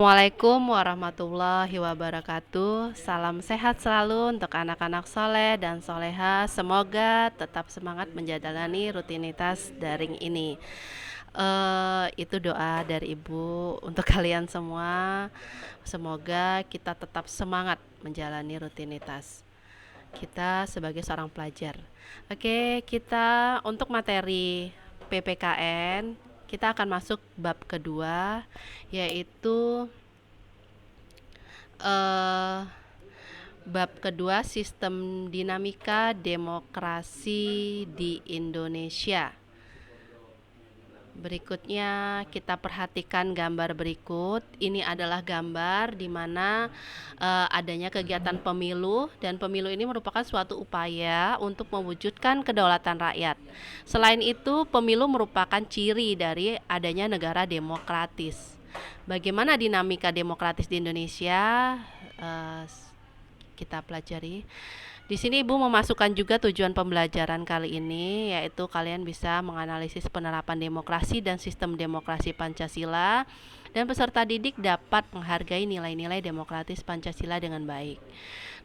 Assalamualaikum warahmatullahi wabarakatuh. Salam sehat selalu untuk anak-anak soleh dan soleha. Semoga tetap semangat menjalani rutinitas daring ini. Itu doa dari Ibu untuk kalian semua. Semoga kita tetap semangat menjalani rutinitas kita sebagai seorang pelajar. Oke, kita untuk materi PPKN kita akan masuk bab kedua, yaitu eh, bab kedua, sistem dinamika demokrasi di Indonesia. Berikutnya kita perhatikan gambar berikut. Ini adalah gambar di mana adanya kegiatan pemilu, dan pemilu ini merupakan suatu upaya untuk mewujudkan kedaulatan rakyat. Selain itu, pemilu merupakan ciri dari adanya negara demokratis. Bagaimana dinamika demokratis di Indonesia? Kita pelajari. Di sini Ibu memasukkan juga tujuan pembelajaran kali ini, yaitu kalian bisa menganalisis penerapan demokrasi dan sistem demokrasi Pancasila, dan peserta didik dapat menghargai nilai-nilai demokratis Pancasila dengan baik.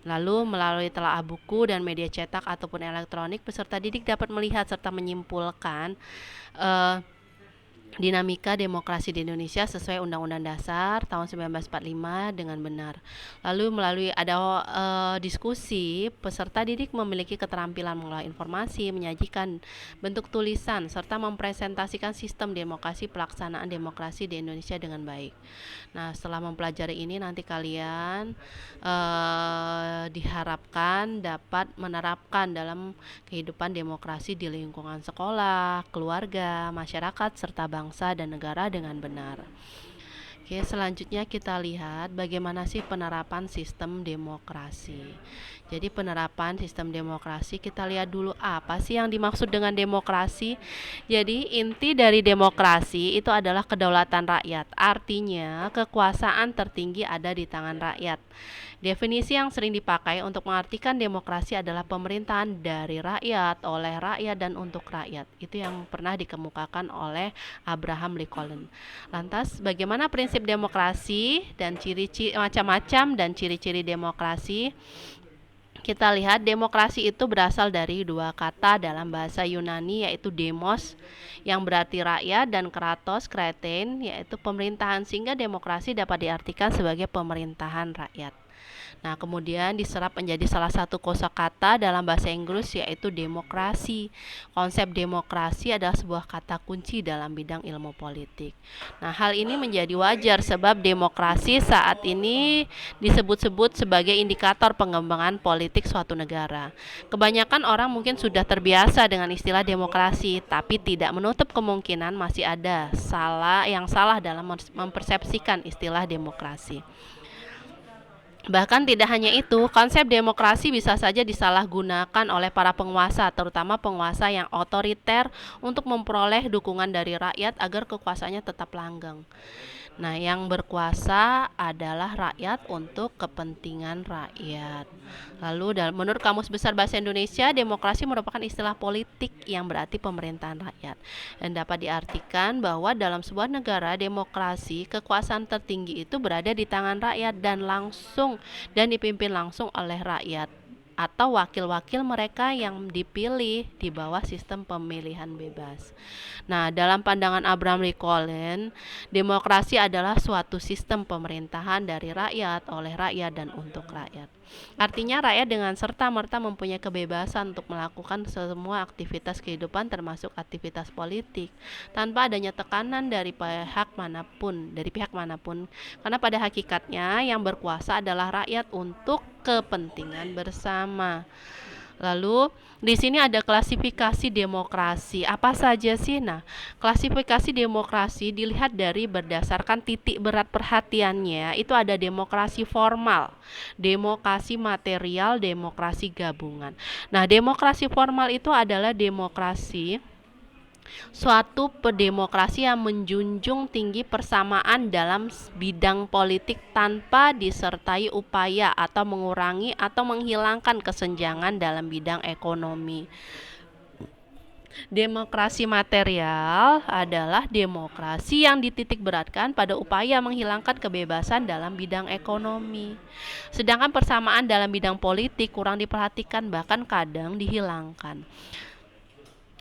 Lalu melalui telaah buku dan media cetak ataupun elektronik, peserta didik dapat melihat serta menyimpulkan dinamika demokrasi di Indonesia sesuai Undang-Undang Dasar tahun 1945 dengan benar. Lalu melalui diskusi, peserta didik memiliki keterampilan mengolah informasi, menyajikan bentuk tulisan, serta mempresentasikan sistem demokrasi, pelaksanaan demokrasi di Indonesia dengan baik. Nah, setelah mempelajari ini nanti kalian diharapkan dapat menerapkan dalam kehidupan demokrasi di lingkungan sekolah, keluarga, masyarakat, serta bangsa dan negara dengan benar. Oke, selanjutnya kita lihat bagaimana sih penerapan sistem demokrasi. Jadi penerapan sistem demokrasi, kita lihat dulu apa sih yang dimaksud dengan demokrasi. Jadi inti dari demokrasi itu adalah kedaulatan rakyat. Artinya kekuasaan tertinggi ada di tangan rakyat. Definisi yang sering dipakai untuk mengartikan demokrasi adalah pemerintahan dari rakyat, oleh rakyat, dan untuk rakyat. Itu yang pernah dikemukakan oleh Abraham Lincoln. Lantas, bagaimana prinsip demokrasi dan ciri-ciri macam-macam dan ciri-ciri demokrasi? Kita lihat demokrasi itu berasal dari dua kata dalam bahasa Yunani, yaitu demos yang berarti rakyat dan kratos, kretein, yaitu pemerintahan, sehingga demokrasi dapat diartikan sebagai pemerintahan rakyat. Nah, kemudian diserap menjadi salah satu kosakata dalam bahasa Inggris, yaitu demokrasi. Konsep demokrasi adalah sebuah kata kunci dalam bidang ilmu politik. Nah, hal ini menjadi wajar sebab demokrasi saat ini disebut-sebut sebagai indikator pengembangan politik suatu negara. Kebanyakan orang mungkin sudah terbiasa dengan istilah demokrasi, tapi tidak menutup kemungkinan masih ada yang salah dalam mempersepsikan istilah demokrasi. Bahkan tidak hanya itu, konsep demokrasi bisa saja disalahgunakan oleh para penguasa, terutama penguasa yang otoriter, untuk memperoleh dukungan dari rakyat agar kekuasaannya tetap langgeng. Nah, yang berkuasa adalah rakyat untuk kepentingan rakyat. Lalu menurut Kamus Besar Bahasa Indonesia, demokrasi merupakan istilah politik yang berarti pemerintahan rakyat. Dan dapat diartikan bahwa dalam sebuah negara demokrasi, kekuasaan tertinggi itu berada di tangan rakyat dan dipimpin langsung oleh rakyat atau wakil-wakil mereka yang dipilih di bawah sistem pemilihan bebas. Nah, dalam pandangan Abraham Lincoln, demokrasi adalah suatu sistem pemerintahan dari rakyat, oleh rakyat, dan untuk rakyat. Artinya rakyat dengan serta-merta mempunyai kebebasan untuk melakukan semua aktivitas kehidupan termasuk aktivitas politik tanpa adanya tekanan dari pihak manapun, karena pada hakikatnya yang berkuasa adalah rakyat untuk kepentingan bersama. Lalu di sini ada klasifikasi demokrasi. Apa saja sih? Nah, klasifikasi demokrasi dilihat dari berdasarkan titik berat perhatiannya. Itu ada demokrasi formal, demokrasi material, demokrasi gabungan. Nah, demokrasi formal itu adalah suatu demokrasi yang menjunjung tinggi persamaan dalam bidang politik tanpa disertai upaya atau mengurangi atau menghilangkan kesenjangan dalam bidang ekonomi. Demokrasi material adalah demokrasi yang dititik beratkan pada upaya menghilangkan kebebasan dalam bidang ekonomi. Sedangkan persamaan dalam bidang politik kurang diperhatikan, bahkan kadang dihilangkan.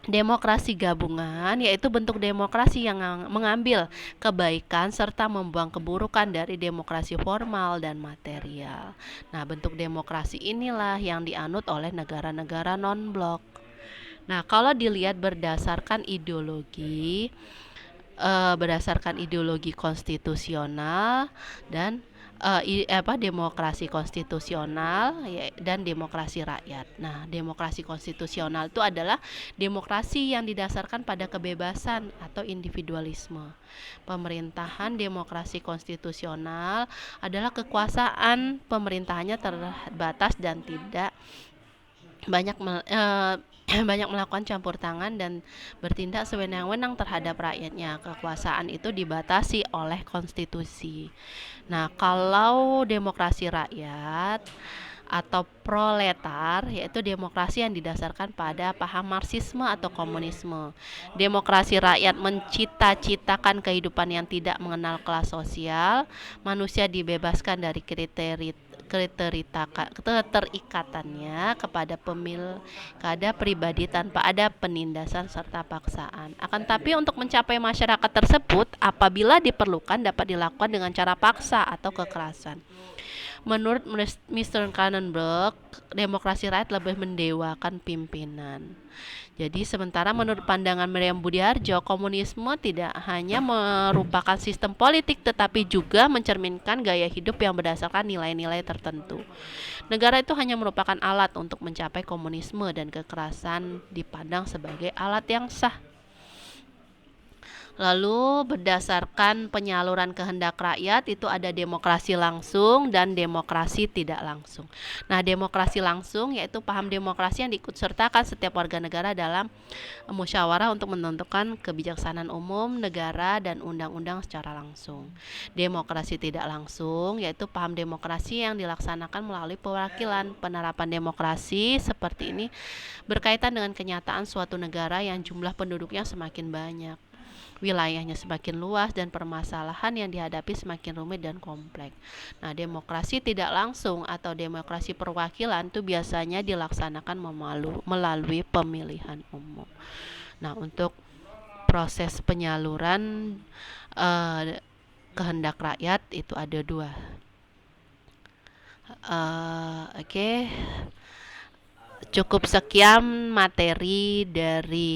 Demokrasi gabungan yaitu bentuk demokrasi yang mengambil kebaikan serta membuang keburukan dari demokrasi formal dan material. Nah, bentuk demokrasi inilah yang dianut oleh negara-negara non-blok. Nah, kalau dilihat berdasarkan ideologi konstitusional dan demokrasi konstitusional dan demokrasi rakyat. Nah, demokrasi konstitusional itu adalah demokrasi yang didasarkan pada kebebasan atau individualisme. Pemerintahan demokrasi konstitusional adalah kekuasaan pemerintahannya terbatas dan tidak banyak banyak melakukan campur tangan dan bertindak sewenang-wenang terhadap rakyatnya. Kekuasaan itu dibatasi oleh konstitusi. Nah, kalau demokrasi rakyat atau proletar yaitu demokrasi yang didasarkan pada paham Marxisme atau komunisme. Demokrasi rakyat mencita-citakan kehidupan yang tidak mengenal kelas sosial, manusia dibebaskan dari keterikatannya kepada pribadi tanpa ada penindasan serta paksaan. Akan tapi untuk mencapai masyarakat tersebut, apabila diperlukan dapat dilakukan dengan cara paksa atau kekerasan. Menurut Mr. Cannonberg, demokrasi rakyat lebih mendewakan pimpinan. Jadi sementara menurut pandangan Miriam Budiarjo, komunisme tidak hanya merupakan sistem politik tetapi juga mencerminkan gaya hidup yang berdasarkan nilai-nilai tertentu. Negara itu hanya merupakan alat untuk mencapai komunisme dan kekerasan dipandang sebagai alat yang sah. Lalu berdasarkan penyaluran kehendak rakyat itu ada demokrasi langsung dan demokrasi tidak langsung. Nah, demokrasi langsung yaitu paham demokrasi yang diikutsertakan setiap warga negara dalam musyawarah untuk menentukan kebijaksanaan umum negara dan undang-undang secara langsung. Demokrasi tidak langsung yaitu paham demokrasi yang dilaksanakan melalui perwakilan. Penerapan demokrasi seperti ini berkaitan dengan kenyataan suatu negara yang jumlah penduduknya semakin banyak, wilayahnya semakin luas, dan permasalahan yang dihadapi semakin rumit dan kompleks. Nah, demokrasi tidak langsung atau demokrasi perwakilan itu biasanya dilaksanakan melalui pemilihan umum. Nah, untuk proses penyaluran kehendak rakyat itu ada dua. Oke. Cukup sekian materi dari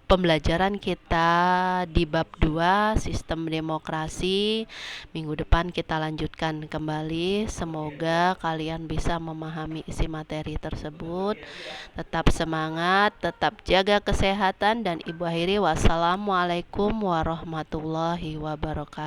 pembelajaran kita di bab 2 sistem demokrasi. Minggu depan kita lanjutkan kembali. Semoga kalian bisa memahami isi materi tersebut. Tetap semangat, tetap jaga kesehatan, dan Ibu akhiri wassalamualaikum warahmatullahi wabarakatuh.